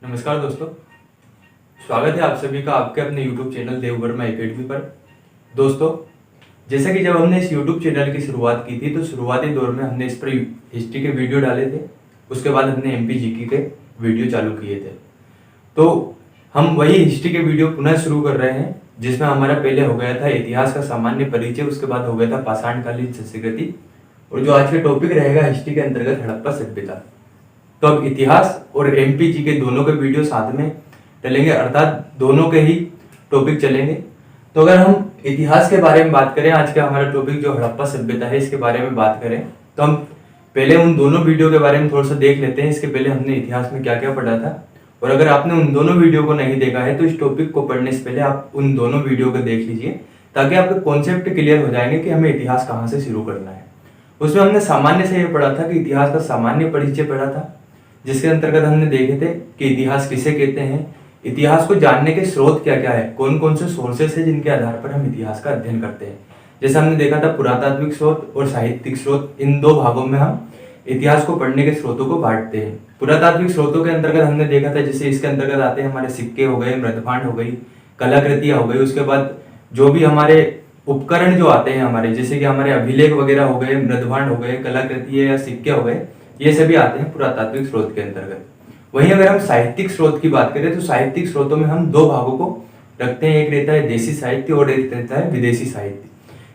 नमस्कार दोस्तों, स्वागत है आप सभी का आपके अपने YouTube चैनल देववर्मा एकेडमी पर। दोस्तों, जैसा कि जब हमने इस YouTube चैनल की शुरुआत की थी तो शुरुआती दौर में हमने इस पर हिस्ट्री के वीडियो डाले थे। उसके बाद हमने MPGK के वीडियो चालू किए थे। तो हम वही हिस्ट्री के वीडियो पुनः शुरू कर रहे हैं, जिसमें हमारा पहले हो गया था इतिहास का सामान्य परिचय, उसके बाद हो गया था पाषाणकालीन संस्कृति, और जो आज के टॉपिक रहेगा हिस्ट्री के अंतर्गत हड़प्पा सभ्यता। तो अब इतिहास और MPG के दोनों के वीडियो साथ में चलेंगे, अर्थात दोनों के ही टॉपिक चलेंगे। तो अगर हम इतिहास के बारे में बात करें, आज का हमारा टॉपिक जो हड़प्पा सभ्यता है इसके बारे में बात करें, तो हम पहले उन दोनों वीडियो के बारे में थोड़ा सा देख लेते हैं। इसके पहले हमने इतिहास में क्या क्या पढ़ा था, और अगर आपने उन दोनों वीडियो को नहीं देखा है तो इस टॉपिक को पढ़ने से पहले आप उन दोनों वीडियो को देख लीजिए, ताकि आपके कॉन्सेप्ट क्लियर हो जाएंगे कि हमें इतिहास कहाँ से शुरू करना है। उसमें हमने सामान्य से ये पढ़ा था कि इतिहास का सामान्य परिचय पढ़ा था, जिसके अंतर्गत हमने देखे थे कि इतिहास किसे कहते हैं, इतिहास को जानने के स्रोत क्या क्या है, कौन कौन से सोर्सेस है जिनके आधार पर हम इतिहास का अध्ययन करते हैं। जैसे हमने देखा था पुरातात्विक स्रोत और साहित्यिक स्रोत, इन दो भागों में हम इतिहास को पढ़ने के स्रोतों को बांटते हैं। पुरातात्विक स्रोतों के अंतर्गत हमने देखा था, जैसे इसके अंतर्गत आते हैं हमारे सिक्के हो गए, मृदभांड हो गई, कलाकृतियां हो गई, उसके बाद जो भी हमारे उपकरण जो आते हैं हमारे, जैसे कि हमारे अभिलेख वगैरह हो गए, मृदभांड हो गए, कलाकृति या सिक्के हो गए, ये सभी आते हैं पुरातात्विक स्रोत के अंतर्गत। वहीं अगर हम साहित्यिक स्रोत की बात करें तो साहित्यिक स्रोतों में हम दो भागों को रखते हैं, एक रहता है देशी साहित्य और एक रहता है विदेशी साहित्य।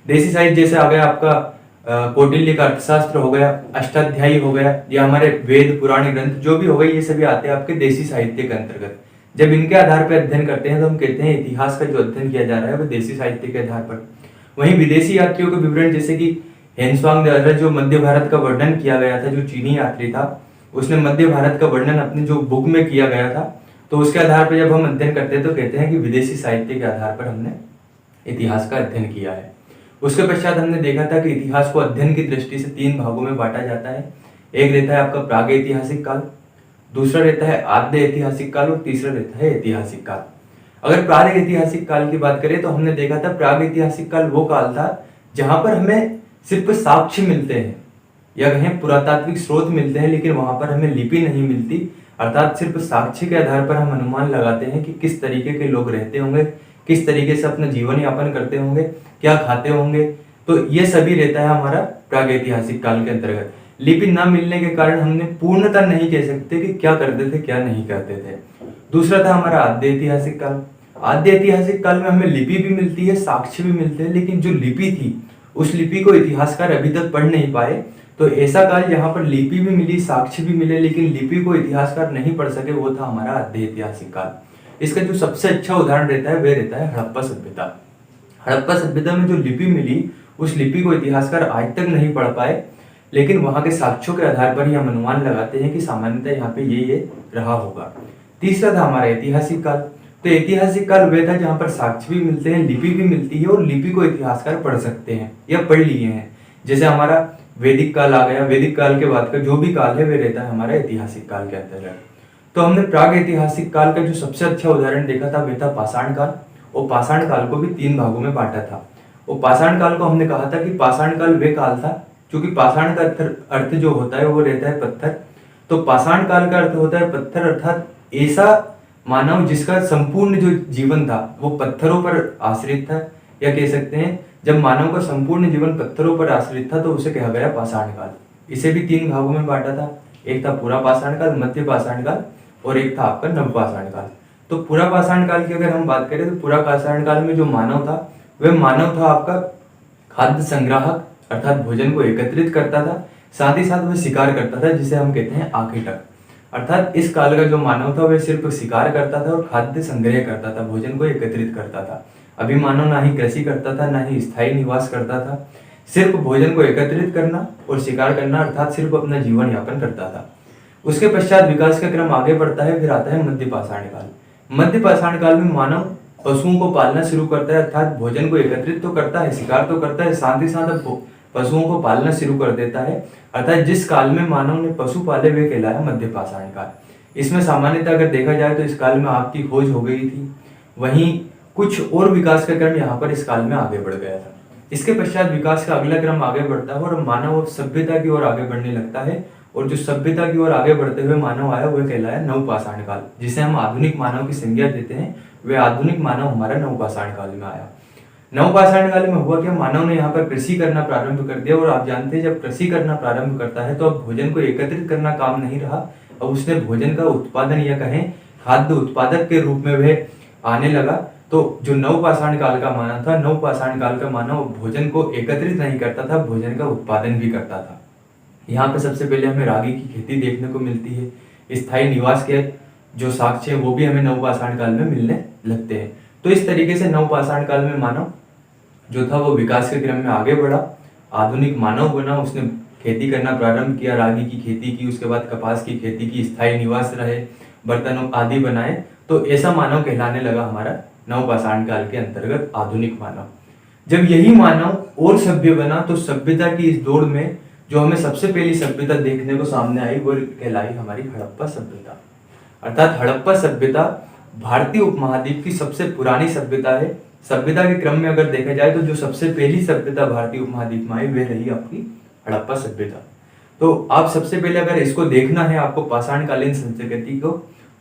देशी साहित्य जैसे आ गया आपका कौटिल्य का अर्थशास्त्र हो गया, अष्टाध्यायी हो गया, या हमारे वेद पुराण ग्रंथ जो भी हो गए, ये सभी आते हैं आपके देशी साहित्य के अंतर्गत। जब इनके आधार पर अध्ययन करते हैं तो हम कहते हैं इतिहास का जो अध्ययन किया जा रहा है वो देशी साहित्य के आधार पर। वहीं विदेशी यात्रियों के विवरण, जैसे कि हेनस्वांग जो मध्य भारत का वर्णन किया गया था, जो चीनी यात्री था उसने मध्य भारत का वर्णन अपने जो बुक में किया गया था, तो उसके आधार पर जब हम अध्ययन करते हैं तो कहते हैं कि विदेशी साहित्य के आधार पर हमने इतिहास का अध्ययन किया है। उसके पश्चात हमने देखा था कि इतिहास को अध्ययन की दृष्टि से तीन भागों में बांटा जाता है। एक रहता है आपका प्राग ऐतिहासिक काल, दूसरा रहता है आद्य ऐतिहासिक काल, और तीसरा रहता है ऐतिहासिक काल। अगर प्राग ऐतिहासिक काल की बात करें तो हमने देखा था प्राग ऐतिहासिक काल वो काल था जहां पर हमें सिर्फ साक्ष्य मिलते हैं, या कहें पुरातात्विक स्रोत मिलते हैं, लेकिन वहां पर हमें लिपि नहीं मिलती। अर्थात सिर्फ साक्ष्य के आधार पर हम अनुमान लगाते हैं कि किस तरीके के लोग रहते होंगे, किस तरीके से अपना जीवन यापन करते होंगे, क्या खाते होंगे। तो ये सभी रहता है हमारा प्रागैतिहासिक काल के अंतर्गत। लिपि न मिलने के कारण हमने पूर्णतः नहीं कह सकते कि क्या करते थे क्या नहीं करते थे। दूसरा था हमारा आद्य ऐतिहासिक काल। आद्य ऐतिहासिक काल में हमें लिपि भी मिलती है, साक्ष्य भी मिलते हैं, लेकिन जो लिपि थी उस लिपि को इतिहासकार अभी तक पढ़ नहीं पाए। तो ऐसा काल जहां पर लिपि भी मिली, साक्ष्य भी मिले, लेकिन लिपि को इतिहासकार नहीं पढ़ सके, वो था हमारा आद्य ऐतिहासिक काल। इसका जो सबसे अच्छा उदाहरण रहता है वह रहता है हड़प्पा सभ्यता। हड़प्पा सभ्यता में जो लिपि मिली उस लिपि को इतिहासकार आज तक नहीं पढ़ पाए, लेकिन वहां के साक्ष्यों के आधार पर ही हम अनुमान लगाते हैं कि सामान्यतः यहाँ पे ये रहा होगा। तीसरा था हमारा ऐतिहासिक काल। तो ऐतिहासिक काल वह था जहां पर साक्ष्य भी मिलते हैं, लिपि भी मिलती है, और लिपि को इतिहासकार पढ़ सकते हैं या पढ़ लिए हैं। जैसे हमारा वैदिक काल आ गया, वैदिक काल के बाद का जो भी काल है वह रहता है हमारा ऐतिहासिक काल के अंतर्गत। तो हमने प्राग ऐतिहासिक काल का जो सबसे अच्छा उदाहरण देखा था वह था पाषाण काल, और पाषाण काल को भी तीन भागों में बांटा था। और पाषाण काल को हमने कहा था कि पाषाण काल वह काल था, क्योंकि पाषाण का अर्थ जो होता है वो रहता है पत्थर। तो पाषाण काल का अर्थ होता है पत्थर, अर्थात ऐसा मानव जिसका संपूर्ण जो जीवन था वो पत्थरों पर आश्रित था, या कह सकते हैं जब मानव का संपूर्ण जीवन पत्थरों पर आश्रित था तो उसे कहा गया पाषाण काल। इसे भी तीन भागों में बांटा था, एक था पूरा पाषाण काल, मध्य पाषाण काल, और एक था आपका नव पाषाण काल। तो पूरा पाषाण काल की अगर हम बात करें तो पूरा पाषाण काल में जो मानव था वह मानव था आपका खाद्य संग्राहक, अर्थात भोजन को एकत्रित करता था, साथ ही साथ वह शिकार करता था, जिसे हम कहते हैं आखेटक। अर्थात इस काल का जो मानव था वह सिर्फ शिकार करता था और खाद्य संग्रह करता था, भोजन को एकत्रित करता था। अभी मानव ना ही कृषि करता था, ना ही स्थायी निवास करता था, सिर्फ भोजन को एकत्रित करना और शिकार करना, अर्थात सिर्फ अपना जीवन यापन करता था। उसके पश्चात विकास का क्रम आगे बढ़ता है, फिर आता है मध्य पाषाण काल। मध्य पाषाण काल में मानव पशुओं को पालना शुरू करता है, अर्थात भोजन को एकत्रित तो करता है, शिकार तो करता है, साथ ही साथ पशुओं को पालना शुरू कर देता है। अर्थात जिस काल में मानव ने पशु पाले वे कहलाया मध्य पाषाण काल। इसमें सामान्यतः अगर देखा जाए तो इस काल में आग की खोज हो गई थी, वहीं कुछ और विकास का क्रम यहाँ पर इस काल में आगे बढ़ गया था। इसके पश्चात विकास का अगला क्रम आगे बढ़ता है और मानव सभ्यता की ओर आगे बढ़ने लगता है, और जो सभ्यता की ओर आगे बढ़ते हुए मानव आया वह कहलाया नवपाषाण काल, जिसे हम आधुनिक मानव की संज्ञा देते हैं। वह आधुनिक मानव हमारा नवपाषाण काल में आया। नवपाषाण काल में हुआ क्या, मानव ने यहाँ पर कृषि करना प्रारंभ कर दिया। और आप जानते हैं जब कृषि करना प्रारंभ करता है तो अब भोजन को एकत्रित करना काम नहीं रहा, अब उसने भोजन का उत्पादन या कहें खाद्य उत्पादक के रूप में वह आने लगा। तो जो नवपाषाण काल का मानव था, नवपाषाण काल का मानव भोजन को एकत्रित नहीं करता था, भोजन का उत्पादन भी करता था। यहाँ पे सबसे पहले हमें रागी की खेती देखने को मिलती है। स्थायी निवास के जो साक्ष्य है वो भी हमें नवपाषाण काल में मिलने लगते हैं। तो इस तरीके से नवपाषाण काल में मानव जो था वो विकास के क्रम में आगे बढ़ा, आधुनिक मानव बना। उसने खेती करना प्रारंभ किया, रागी की खेती की, उसके बाद कपास की खेती की, स्थायी निवास रहे, बर्तनों आदि बनाए। तो ऐसा मानव कहलाने लगा हमारा नवपाषाण काल के अंतर्गत आधुनिक मानव। जब यही मानव और सभ्य बना तो सभ्यता की इस दौड़ में जो हमें सबसे पहली सभ्यता देखने को सामने आई वो कहलाई हमारी हड़प्पा सभ्यता। अर्थात हड़प्पा सभ्यता भारतीय उपमहाद्वीप की सबसे पुरानी सभ्यता है। सभ्यता के क्रम में अगर देखा जाए तो जो सबसे पहली सभ्यता भारतीय उपमहाद्वीप में आई वह रही आपकी हड़प्पा सभ्यता। तो आप सबसे पहले अगर इसको देखना है आपको पाषाणकालीन संस्कृति को,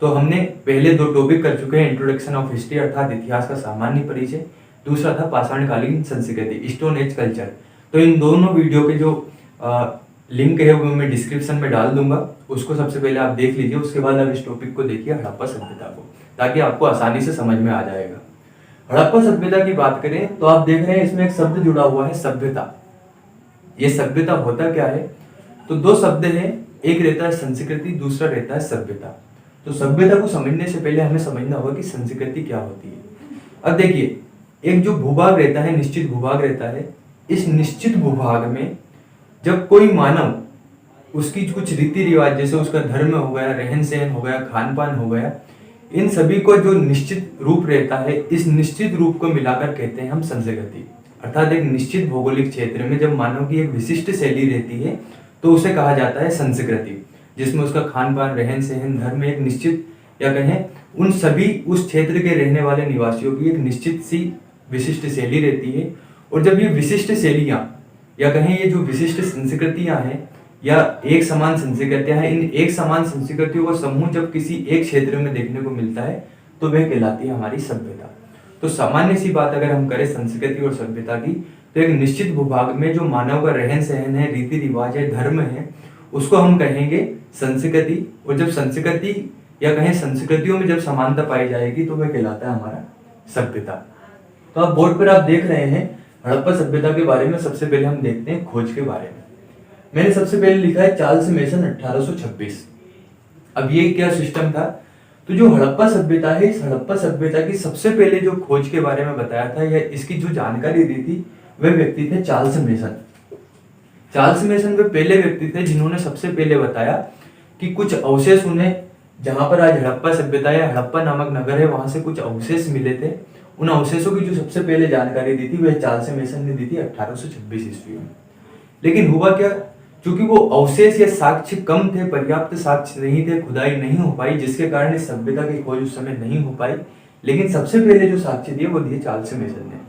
तो हमने पहले दो टॉपिक कर चुके हैं, इंट्रोडक्शन ऑफ हिस्ट्री अर्थात इतिहास का सामान्य परिचय, दूसरा था पाषाणकालीन संस्कृति स्टोन एज कल्चर। तो इन दोनों वीडियो के जो लिंक है वो मैं डिस्क्रिप्शन में डाल दूंगा, उसको सबसे पहले आप देख लीजिए। उसके बाद आप इस टॉपिक को देखिए हड़प्पा सभ्यता को, ताकि आपको आसानी से समझ में आ जाएगा। हड़प्पा सभ्यता की बात करें तो आप देख रहे हैं इसमें एक शब्द जुड़ा हुआ है सभ्यता। ये सभ्यता होता क्या है, तो दो शब्द हैं, एक रहता है संस्कृति, दूसरा रहता है सभ्यता। तो सभ्यता को समझने से पहले हमें समझना होगा कि संस्कृति क्या होती है। अब देखिए, एक जो भूभाग रहता है, निश्चित भूभाग रहता है, इस निश्चित भूभाग में जब कोई मानव उसकी कुछ रीति रिवाज, जैसे उसका धर्म हो गया, रहन सहन हो गया, खान पान हो गया, इन सभी को जो निश्चित रूप रहता है, इस निश्चित रूप को मिलाकर कहते हैं हम संस्कृति। अर्थात एक निश्चित भौगोलिक क्षेत्र में जब मानव की एक विशिष्ट शैली रहती है तो उसे कहा जाता है संस्कृति, जिसमें उसका खान पान, रहन सहन, धर्म एक निश्चित या कहें उन सभी उस क्षेत्र के रहने वाले निवासियों की एक निश्चित सी विशिष्ट शैली रहती है। और जब ये विशिष्ट शैलियां या कहें ये जो विशिष्ट संस्कृतियां हैं या एक समान संस्कृतियां हैं, इन एक समान संस्कृतियों का समूह जब किसी एक क्षेत्र में देखने को मिलता है तो वह कहलाती है हमारी सभ्यता। तो सामान्य सी बात अगर हम करें संस्कृति और सभ्यता की, तो एक निश्चित भूभाग में जो मानव का रहन सहन है, रीति रिवाज है, धर्म है, उसको हम कहेंगे संस्कृति। और जब संस्कृति या कहें संस्कृतियों में जब समानता पाई जाएगी तो वह कहलाता है हमारा सभ्यता। तो आप बोर्ड पर आप देख रहे हैं हड़प्पा सभ्यता के बारे में। सबसे पहले हम देखते हैं खोज के बारे में। मैंने सबसे पहले लिखा है चार्ल्स मेसन 1826। अब ये क्या सिस्टम था, तो जो हड़प्पा सभ्यता है, इस हड़प्पा सभ्यता की सबसे पहले जो खोज के बारे में बताया था या इसकी जो जानकारी दी थी वह व्यक्ति थे चार्ल्स मेसन। चार्ल्स मेसन वे पहले व्यक्ति थे जिन्होंने सबसे पहले बताया कि कुछ अवशेष उन्हें, जहां पर आज हड़प्पा सभ्यता या हड़प्पा नामक नगर है, वहां से कुछ अवशेष मिले थे। उन अवशेषों की जो सबसे पहले जानकारी दी थी वह चार्ल्स मेसन ने दी थी 1826 ईस्वी में। लेकिन हुआ क्या, क्योंकि वो अवशेष या साक्ष्य कम थे, पर्याप्त साक्ष्य नहीं थे, खुदाई नहीं हो पाई, जिसके कारण इस सभ्यता की खोज उस समय नहीं हो पाई। लेकिन सबसे पहले जो साक्ष्य दिए वो दिए चार्ल्स मेसन ने।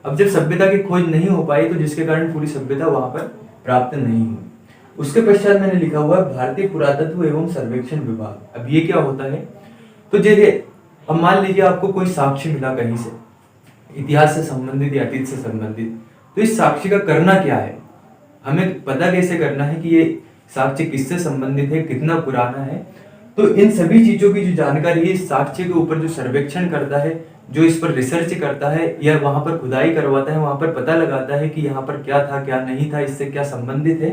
अब जब सभ्यता की खोज नहीं हो पाई तो जिसके कारण पूरी सभ्यता वहां पर प्राप्त नहीं हुई। उसके पश्चात मैंने लिखा हुआ है भारतीय पुरातत्व एवं सर्वेक्षण विभाग। अब ये क्या होता है, तो जैसे अब मान लीजिए आपको कोई साक्ष्य मिला कहीं से, इतिहास से संबंधित या अतीत से संबंधित, तो इस साक्ष्य का करना क्या है, हमें पता कैसे करना है कि ये साक्ष्य किससे संबंधित है, कितना पुराना है। तो इन सभी चीजों की जो जानकारी है इस साक्ष्य के ऊपर जो सर्वेक्षण करता है, जो इस पर रिसर्च करता है या वहां पर खुदाई करवाता है, वहां पर पता लगाता है कि यहाँ पर क्या था क्या नहीं था, इससे क्या संबंधित है,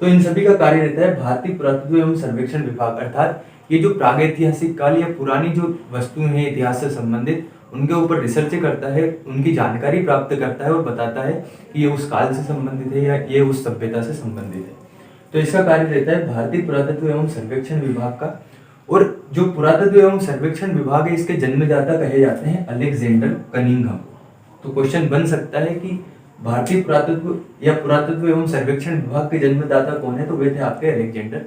तो इन सभी का कार्य रहता है भारतीय पुरातत्व एवं सर्वेक्षण विभाग। अर्थात ये जो प्रागैतिहासिक काल या पुरानी जो वस्तुएं हैं इतिहास से संबंधित, उनके ऊपर रिसर्च करता है, उनकी जानकारी प्राप्त करता है और बताता है कि ये उस काल से संबंधित है या ये उस सभ्यता से संबंधित है। तो इसका कार्य रहता है भारतीय पुरातत्व एवं सर्वेक्षण विभाग का। और जो पुरातत्व एवं सर्वेक्षण विभाग है इसके जन्मदाता कहे जाते हैं अलेक्जेंडर कनिंघम। तो क्वेश्चन बन सकता है कि भारतीय पुरातत्व या पुरातत्व एवं सर्वेक्षण विभाग के जन्मदाता कौन है, तो वे थे आपके अलेक्जेंडर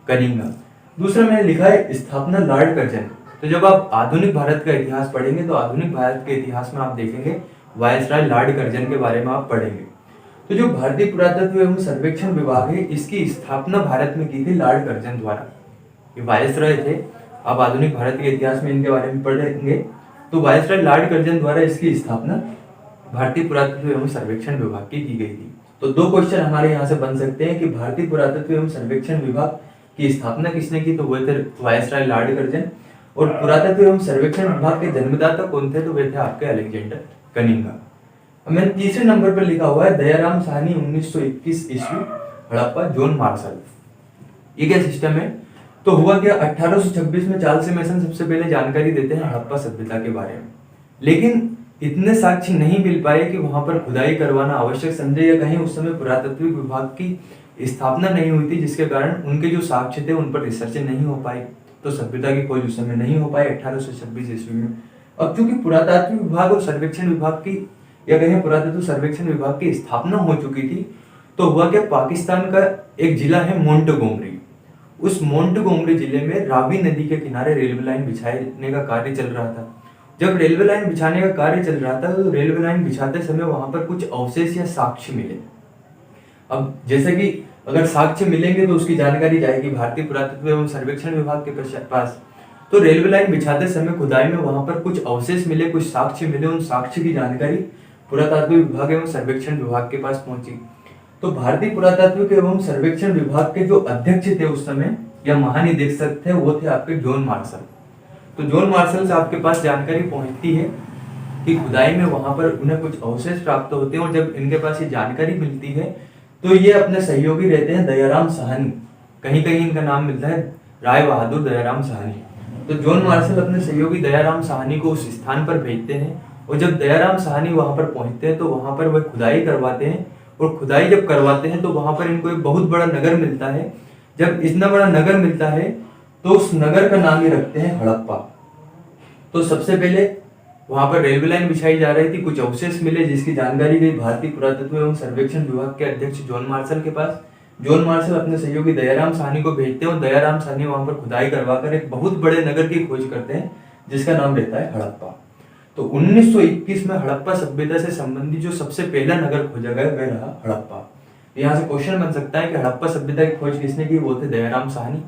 कनिंघम। दूसरा मैंने लिखा है स्थापना लॉर्ड कर्जन। तो जब आप आधुनिक भारत का इतिहास पढ़ेंगे तो आधुनिक भारत के इतिहास में आप देखेंगे वायसराय लॉर्ड कर्जन के बारे में आप पढ़ेंगे। तो जो भारतीय पुरातत्व एवं सर्वेक्षण विभाग है, इसकी स्थापना भारत में की थी लॉर्ड कर्जन द्वारा। ये वायसरॉय थे, आप आधुनिक भारत के इतिहास में इनके बारे में पढ़ेंगे। तो वायसरॉय लॉर्ड कर्जन द्वारा इसकी स्थापना भारतीय पुरातत्व एवं सर्वेक्षण विभाग की गई थी। तो दो क्वेश्चन हमारे यहाँ से बन सकते हैं कि भारतीय पुरातत्व एवं सर्वेक्षण विभाग की स्थापना किसने की, तो वो थे वायसरॉय लॉर्ड कर्जन। और पुरातत्व एवं सर्वेक्षण विभाग के जन्मदाता कौन थे, तो वे थे आपके अलेक्जेंडर कनिंघा। मैंने तीसरे नंबर पर लिखा हुआ है दयाराम साहनी 1921 ईस्वी हड़प्पा जॉन मार्शल। ये क्या सिस्टम है, तो हुआ क्या 1826 में चार्ल्स मेसन सबसे पहले जानकारी देते हैं हड़प्पा सभ्यता के बारे में, लेकिन इतने साक्ष्य नहीं मिल पाए कि वहां पर खुदाई करवाना आवश्यक समझे, या कहीं उस समय पुरातत्व विभाग की स्थापना नहीं हुई थी, जिसके कारण उनके जो साक्ष्य थे उन पर रिसर्च नहीं हो पाई, तो सभ्यता की खोज उस समय नहीं हो पाई 1826 ईस्वी में। अब चूंकि पुरातत्व विभाग और सर्वेक्षण विभाग की, या कहीं पुरातत्व सर्वेक्षण विभाग की स्थापना हो चुकी थी, तो हुआ क्या पाकिस्तान का एक जिला है मोंटगोमरी, उस मोंटगोमरी जिले में रावी नदी के किनारे रेलवे लाइन बिछाने का कार्य चल रहा था। जब रेलवे लाइन बिछाने का कार्य चल रहा था, तो रेलवे लाइन बिछाते समय वहां पर कुछ अवशेष या साक्ष्य मिले। अब जैसे कि अगर साक्ष्य मिलेंगे तो उसकी जानकारी जाएगी भारतीय पुरातत्व एवं सर्वेक्षण विभाग के पास। तो रेलवे लाइन बिछाते समय खुदाई में वहां पर कुछ अवशेष मिले, कुछ साक्ष्य मिले, उन साक्ष्य की जानकारी पुरातत्व विभाग एवं सर्वेक्षण विभाग के पास पहुंची। तो भारतीय पुरातत्व एवं सर्वेक्षण विभाग के जो अध्यक्ष थे उस समय, या महानिदेशक थे, वो थे आपके जॉन मार्शल। तो जॉन मार्शल से आपके पास जानकारी पहुंचती है कि खुदाई में वहां पर उन्हें कुछ अवशेष प्राप्त होते हैं, और जब इनके पास ये जानकारी मिलती है तो ये अपने सहयोगी रहते हैं दयाराम साहनी, कहीं कहीं इनका नाम मिलता है राय बहादुर दयाराम साहनी। तो जॉन मार्शल अपने सहयोगी दयाराम साहनी को उस स्थान पर भेजते हैं, और जब दयाराम साहनी वहां पर पहुंचते हैं तो वहां पर वह खुदाई करवाते हैं, और खुदाई जब करवाते हैं तो वहां पर इनको एक बहुत बड़ा नगर मिलता है। जब इतना बड़ा नगर मिलता है तो उस नगर का नाम ही रखते हैं हड़प्पा। तो सबसे पहले वहां पर रेलवे लाइन बिछाई जा रही थी, कुछ अवशेष मिले जिसकी जानकारी गई भारतीय पुरातत्व एवं सर्वेक्षण विभाग के अध्यक्ष जॉन मार्शल के पास। जॉन मार्शल अपने सहयोगी दयाराम साहनी को भेजते हैं, और दयाराम साहनी वहां पर खुदाई करवाकर एक बहुत बड़े नगर की खोज करते हैं, जिसका नाम रहता है हड़प्पा। तो 1921 में हड़प्पा सभ्यता से संबंधित जो सबसे पहला नगर खोजा गया वह रहा हड़प्पा। यहाँ से क्वेश्चन बन सकता है कि हड़प्पा सभ्यता की खोज किसने की, वो थे दयाराम साहनी।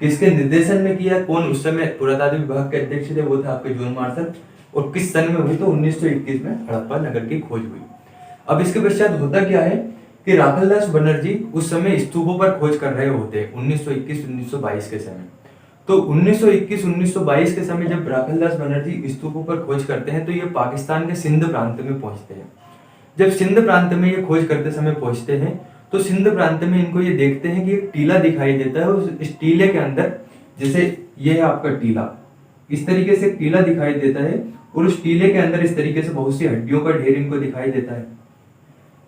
किसके निर्देशन में किया, कौन उस समय पुरातत्व विभाग के अध्यक्ष थे, वो थे आपके जॉन मार्शल। और किस सन में हुई, तो 1921 में हड़प्पा नगर की खोज हुई। अब इसके पश्चात होता क्या है कि राखलदास बनर्जी उस समय स्तूपों पर खोज कर रहे होते हैं 1921-1922 के समय। तो 1921-1922 के समय जब राखलदास बनर्जी स्तूपों पर खोज करते हैं तो ये पाकिस्तान के सिंध प्रांत में पहुंचते हैं। जब सिंध प्रांत में ये खोज करते समय पहुंचते हैं तो सिंध प्रांत में इनको ये देखते हैं कि एक टीला दिखाई देता है। उस टीले के अंदर, जैसे ये है आपका टीला, इस तरीके से टीला दिखाई देता है, और उस टीले के अंदर इस तरीके से बहुत सी हड्डियों का ढेर इनको दिखाई देता है।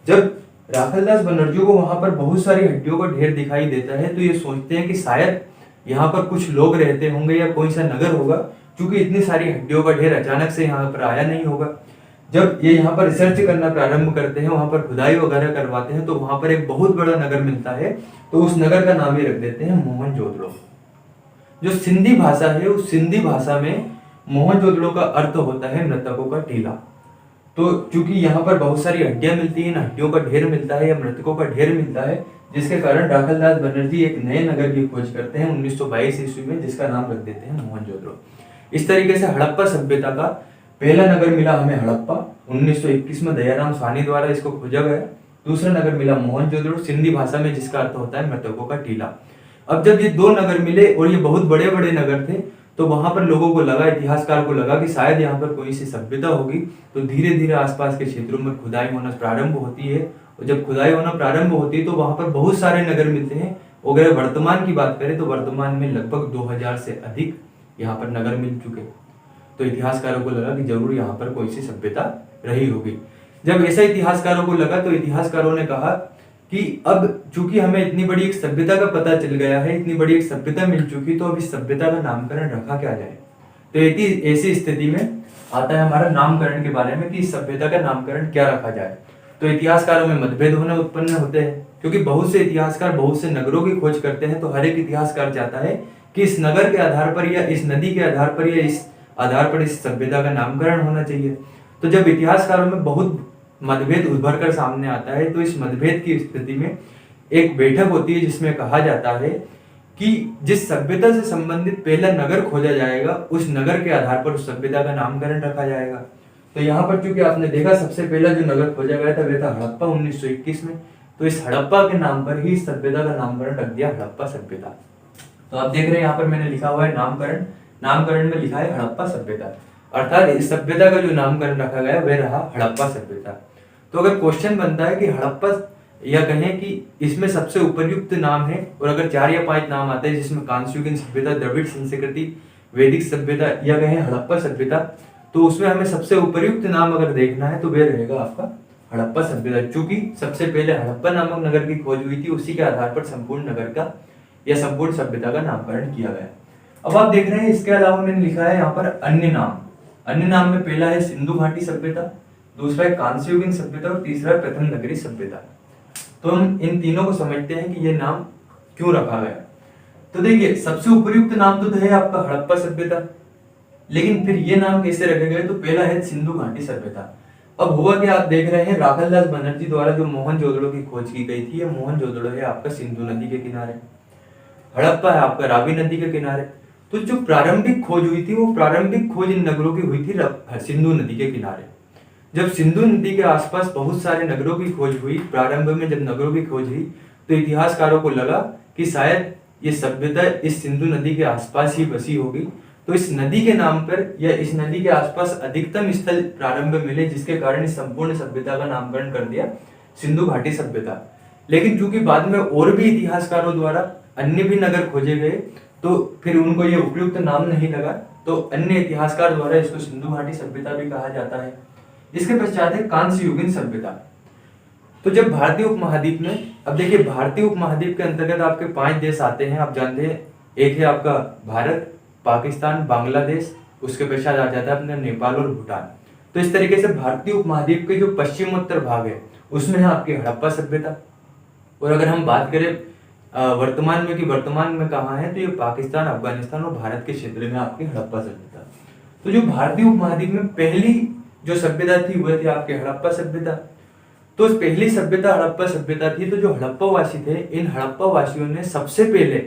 जब राखलदास बनर्जी को वहां पर बहुत सारी हड्डियों का ढेर दिखाई देता है तो ये सोचते हैं कि शायद यहाँ पर कुछ लोग रहते होंगे या कोई सा नगर होगा, क्योंकि इतनी सारी हड्डियों का ढेर अचानक से यहाँ पर आया नहीं होगा। जब ये यहाँ पर रिसर्च करना प्रारंभ करते हैं, वहां पर खुदाई वगैरह करवाते हैं, तो वहां पर एक बहुत बड़ा नगर मिलता है। तो उस नगर का नाम ये रख देते हैं मोहनजोदड़ो। जो सिंधी भाषा है, उस सिंधी भाषा में मोहनजोदड़ो का अर्थ होता है मृतकों का टीला। तो चूंकि यहाँ पर बहुत सारी हड्डियां मिलती हैं, हड्डियों का ढेर मिलता है या मृतकों का ढेर मिलता है, जिसके कारण राखलदास बनर्जी एक नए नगर की खोज करते हैं 1922 ईस्वी में, जिसका नाम रख देते हैं मोहनजोदड़ो। इस तरीके से हड़प्पा सभ्यता का पहला नगर मिला हमें हड़प्पा, 1921 में दयाराम साहनी द्वारा इसको खोजा गया। दूसरा नगर मिला मोहनजोदड़ो, सिंधी भाषा में जिसका अर्थ होता है मृतकों का टीला। अब जब ये दो नगर मिले और ये बहुत बड़े बड़े नगर थे, तो वहां पर लोगों को लगा, इतिहासकार को लगा कि शायद यहाँ पर कोई सी सभ्यता होगी। तो धीरे धीरे आसपास के क्षेत्रों में खुदाई होना प्रारंभ होती है, और जब खुदाई होना प्रारंभ होती है तो वहां पर बहुत सारे नगर मिलते हैं। अगर वर्तमान की बात करें तो वर्तमान में लगभग 2000 से अधिक यहाँ पर नगर मिल चुके। तो इतिहासकारों को लगा कि जरूर यहाँ पर कोई सी सभ्यता रही होगी। जब ऐसा इतिहासकारों को लगा तो इतिहासकारों ने कहा कि अब चूंकि हमें इतनी बड़ी एक सभ्यता का पता चल गया है, इतनी बड़ी एक सभ्यता मिल चुकी, तो अब इस सभ्यता का नामकरण रखा क्या जाए। तो ऐसी स्थिति में आता है हमारा नामकरण के बारे में कि इस सभ्यता का नामकरण क्या रखा जाए। तो इतिहासकारों में मतभेद होने उत्पन्न होते हैं, क्योंकि बहुत से इतिहासकार बहुत से नगरों की खोज करते हैं। तो हर एक इतिहासकार चाहता है कि इस नगर के आधार पर या इस नदी के आधार पर या इस आधार पर इस सभ्यता का नामकरण होना चाहिए। तो जब इतिहासकारों में बहुत मतभेद उभर कर सामने आता है, तो इस मतभेद की स्थिति में एक बैठक होती है जिसमें कहा जाता है कि जिस सभ्यता से संबंधित पहला नगर खोजा जाएगा उस नगर के आधार पर उस सभ्यता का नामकरण रखा जाएगा। तो यहाँ पर चूंकि आपने देखा सबसे पहला जो नगर खोजा गया था वह था हड़प्पा 1921 में, तो इस हड़प्पा के नाम पर ही इस सभ्यता का नामकरण रख दिया हड़प्पा सभ्यता। तो आप देख रहे हैं यहाँ पर मैंने लिखा हुआ है नामकरण, नामकरण में लिखा है हड़प्पा सभ्यता, अर्थात इस सभ्यता का जो नामकरण रखा गया वह रहा हड़प्पा सभ्यता। तो अगर क्वेश्चन बनता है कि हड़प्पा या कहें कि इसमें सबसे उपयुक्त नाम है, और अगर 4 या 5 नाम आते हैं जिसमें कांस्युगिन सभ्यता, द्रविड़ संस्कृति, वैदिक सभ्यता या कहें हड़प्पा सभ्यता, तो उसमें हमें सबसे उपयुक्त नाम अगर देखना है तो वह रहेगा आपका हड़प्पा सभ्यता, क्योंकि सबसे पहले हड़प्पा नामक नगर की खोज हुई थी, उसी के आधार पर संपूर्ण नगर का या संपूर्ण सभ्यता का नामकरण किया गया। अब आप देख रहे हैं इसके अलावा मैंने लिखा है यहाँ पर अन्य नाम। अन्य नाम में पहला है सिंधु घाटी सभ्यता, दूसरा है कांस्ययुगीन सभ्यता और तीसरा है प्रथम नगरी सभ्यता। तो हम इन तीनों को समझते हैं कि ये नाम क्यों रखा गया। तो देखिए सबसे उपयुक्त नाम तो है आपका हड़प्पा सभ्यता, लेकिन फिर ये नाम कैसे रखे गए, तो पहला है सिंधु घाटी सभ्यता। अब हुआ कि आप देख रहे हैं राखलदास बनर्जी द्वारा जो मोहनजोदड़ो की खोज की गई थी, ये मोहनजोदड़ो है आपका सिंधु नदी के किनारे, हड़प्पा है आपका रावी नदी के किनारे। तो जो प्रारंभिक खोज हुई थी वो प्रारंभिक खोज इन नगरों की हुई थी सिंधु नदी के किनारे। जब सिंधु नदी के आसपास बहुत सारे नगरों की खोज हुई, प्रारंभ में जब नगरों की खोज हुई तो इतिहासकारों को लगा कि शायद ये सभ्यता इस सिंधु नदी के आसपास ही बसी होगी। तो इस नदी के नाम पर या इस नदी के आसपास अधिकतम स्थल प्रारंभ में मिले, जिसके कारण इस संपूर्ण सभ्यता का नामकरण कर दिया सिंधु घाटी सभ्यता। लेकिन चूंकि बाद में और भी इतिहासकारों द्वारा अन्य भी नगर खोजे गए तो फिर उनको ये उपयुक्त नाम नहीं लगा, तो अन्य इतिहासकार द्वारा इसको सिंधु घाटी सभ्यता भी कहा जाता है। इसके पश्चात है कांस्ययुगीन सभ्यता। तो जब भारतीय उपमहाद्वीप में, अब देखिए भारतीय उपमहाद्वीप के अंतर्गत आपके 5 देश आते हैं, आप जानते हैं। एक है आपका भारत, पाकिस्तान, बांग्लादेश, उसके पश्चात आ जाता है अपना नेपाल और भूटान। तो इस तरीके से भारतीय उपमहाद्वीप के जो पश्चिमोत्तर भाग है उसमें है आपकी हड़प्पा सभ्यता। और अगर हम बात करें वर्तमान में कि वर्तमान में कहाँ है, तो ये पाकिस्तान, अफगानिस्तान और भारत के क्षेत्र में आपकी हड़प्पा सभ्यता। तो जो भारतीय उपमहाद्वीप में पहली जो सभ्यता थी वह थी आपकी हड़प्पा सभ्यता। तो पहली सभ्यता हड़प्पा सभ्यता थी। तो जो हड़प्पा वासी थे, इन हड़प्पा वासियों ने सबसे पहले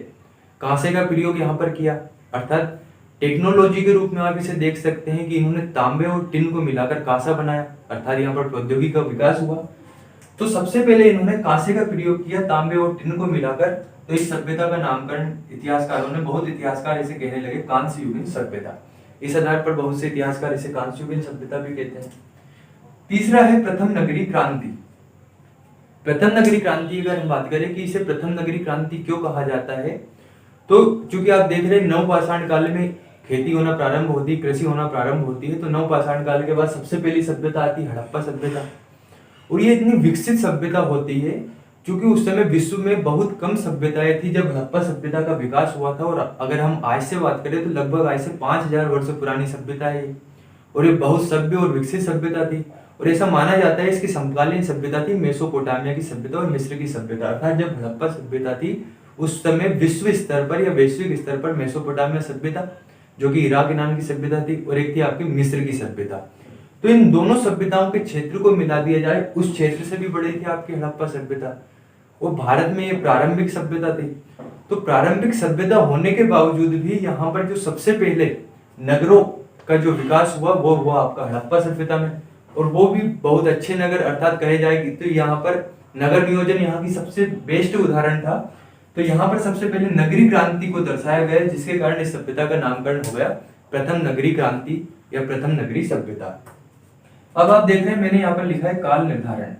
कांसे का प्रयोग यहाँ पर किया, अर्थात टेक्नोलॉजी के रूप में आप इसे देख सकते हैं कि इन्होंने तांबे और टिन को मिलाकर कांसा बनाया, अर्थात यहाँ पर प्रौद्योगिकी का विकास हुआ। तो सबसे पहले इन्होंने कांसे का प्रयोग किया तांबे और टिन को मिलाकर। तो इस सभ्यता का नामकरण इतिहासकारों ने, बहुत इतिहासकार इसे कहने लगे कांस्ययुगीन सभ्यता। इस आधार पर बहुत से इतिहासकार इसे कांस्ययुगीन सभ्यता भी कहते हैं। तीसरा है प्रथम नगरी क्रांति। प्रथम नगरी क्रांति अगर हम बात करें कि इसे प्रथम नगरी क्रांति क्यों कहा जाता है, तो चूंकि आप देख रहे हैं नवपाषाण काल में खेती होना प्रारंभ होती, कृषि होना प्रारंभ होती है। तो नवपाषाण काल के बाद सबसे पहली सभ्यता आती है हड़प्पा सभ्यता, और ये इतनी विकसित सभ्यता होती है क्योंकि उस समय विश्व में बहुत कम सभ्यताएं थी जब हड़प्पा सभ्यता का विकास हुआ था। और अगर हम आज से बात करें तो लगभग आज से 5000 वर्ष पुरानी सभ्यता है, और ये बहुत सभ्य और विकसित सभ्यता थी। और ऐसा माना जाता है इसकी समकालीन सभ्यता थी मेसोपोटामिया की सभ्यता और मिस्र की सभ्यता। अर्थात जब हड़प्पा सभ्यता थी उस समय विश्व स्तर पर या वैश्विक स्तर पर मेसोपोटामिया सभ्यता, जो कि इराक नाम की सभ्यता थी, और एक थी आपकी मिस्र की सभ्यता। तो इन दोनों सभ्यताओं के क्षेत्र को मिला दिया जाए, उस क्षेत्र से भी बड़ी थी आपकी हड़प्पा सभ्यता। और भारत में ये प्रारंभिक सभ्यता थी। तो प्रारंभिक सभ्यता होने के बावजूद भी यहाँ पर जो सबसे पहले नगरों का जो विकास हुआ वो हुआ आपका हड़प्पा सभ्यता में, और वो भी बहुत अच्छे नगर, अर्थात कहे जाएगी तो यहाँ पर नगर नियोजन यहाँ की सबसे बेस्ट उदाहरण था। तो यहाँ पर सबसे पहले नगरी क्रांति को दर्शाया गया, जिसके कारण इस सभ्यता का नामकरण हो गया प्रथम नगरी क्रांति या प्रथम नगरी सभ्यता। अब आप देख रहे हैं मैंने यहाँ पर लिखा है काल निर्धारण।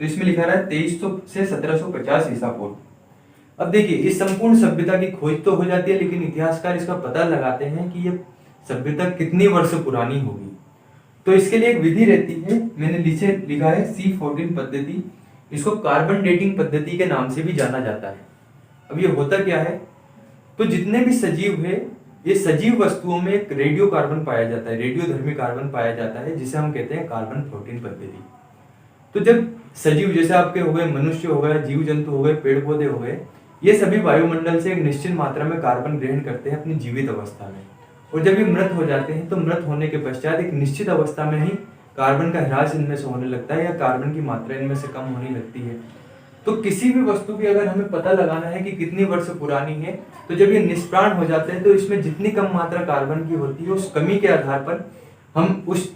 तो इसमें लिखा रहा है 2300 से 1750 ईसा पूर्व। अब देखिए इस संपूर्ण सभ्यता की खोज तो हो जाती है, लेकिन इतिहासकार इसका पता लगाते हैं कि ये सभ्यता कितनी वर्ष पुरानी होगी। तो इसके लिए एक विधि रहती है, मैंने नीचे लिखा है C14 पद्धति। इसको कार्बन डेटिंग पद्धति के नाम से भी जाना जाता है। अब ये होता क्या है, तो जितने भी सजीव है, ये सजीव वस्तुओं में एक रेडियो कार्बन पाया जाता है, रेडियोधर्मी कार्बन पाया जाता है, जिसे हम कहते हैं कार्बन 14 पद्धति। तो जब सजीव जैसे आपके हो गए, मनुष्य हो गए, जीव जंतु हो गए, पेड़ पौधे हो गए, ये सभी वायुमंडल से एक निश्चित मात्रा में कार्बन ग्रहण करते हैं अपनी जीवित अवस्था में। और जब ये मृत हो जाते हैं तो मृत होने के पश्चात एक निश्चित अवस्था में ही कार्बन का ह्रास इनमें से होने लगता है या कार्बन की मात्रा इनमें से कम होने लगती है। तो किसी भी वस्तु की अगर हमें पता लगाना है कि कितनी वर्ष पुरानी है, तो जब ये निष्प्राण हो जाते हैं तो इसमें जितनी कम मात्रा कार्बन की होती है उस कमी के आधार पर हम उस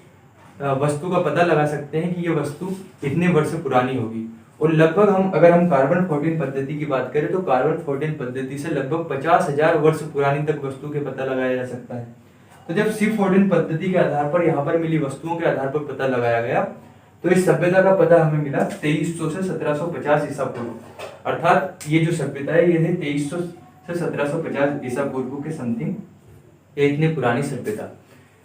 वस्तु का पता लगा सकते हैं कि ये वस्तु इतने वर्ष पुरानी होगी। और लगभग अगर हम कार्बन 14 पद्धति की बात करें तो कार्बन 14 पद्धति से लगभग 50,000 वर्ष पुरानी तक वस्तु के पता लगाया जा सकता है। तो जब C14 पद्धति के आधार पर यहाँ पर मिली वस्तुओं के आधार पर पता लगाया गया, तो इस सभ्यता का पता हमें मिला 2300 से 1750 ईसा पूर्व। अर्थात ये जो सभ्यता है ये है 2300 से 1750 ईसा पूर्व के समथिंग, ये इतनी पुरानी सभ्यता।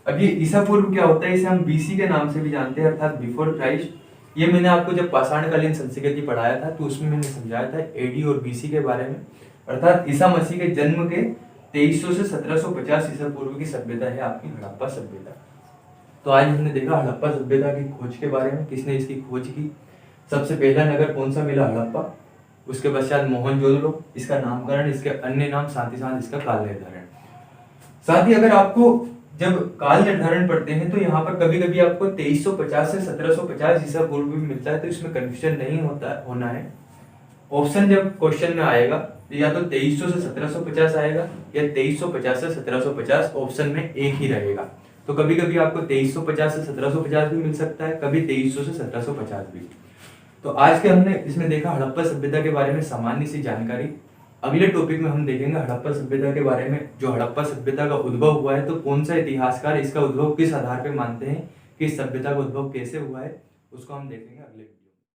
अब ये ईसा पूर्व क्या होता है, इसे हम BC के नाम से भी जानते हैं, अर्थात बिफोर क्राइस्ट। ये मैंने आपको जब पाषाणकालीन संस्कृति पढ़ाया था तो उसमें मैंने समझाया था AD और BC के बारे में। अर्थात ईसा मसीह के जन्म के 2300 से 1750 ईसा पूर्व की सभ्यता है आपकी हड़प्पा सभ्यता। तो आज हमने देखा हड़प्पा सभ्यता की खोज के बारे में, किसने इसकी खोज की, सबसे पहला नगर कौन सा मिला, हड़प्पा। उसके पश्चात मोहनजोदड़ो, इसका नामकरण, इसके अन्य नाम, साथ ही साथ इसका काल निर्धारण। साथ ही अगर आपको जब काल निर्धारण पढ़ते हैं तो यहाँ पर कभी कभी आपको 2350 से 1750 ईसा पूर्व भी मिलता है, तो इसमें कंफ्यूजन नहीं होना है। ऑप्शन जब क्वेश्चन में आएगा तो या तो 2300 से 1750 आएगा या 2350 से 1750, ऑप्शन में एक ही रहेगा। तो कभी कभी आपको 2350 से 1750 भी मिल सकता है, कभी 2300 से 1750 भी। तो आज के हमने इसमें देखा हड़प्पा सभ्यता के बारे में सामान्य सी जानकारी। अगले टॉपिक में हम देखेंगे हड़प्पा सभ्यता के बारे में, जो हड़प्पा सभ्यता का उद्भव हुआ है, तो कौन सा इतिहासकार इसका उद्भव किस आधार पर मानते हैं कि इस सभ्यता का उद्भव कैसे हुआ है, उसको हम देखेंगे अगले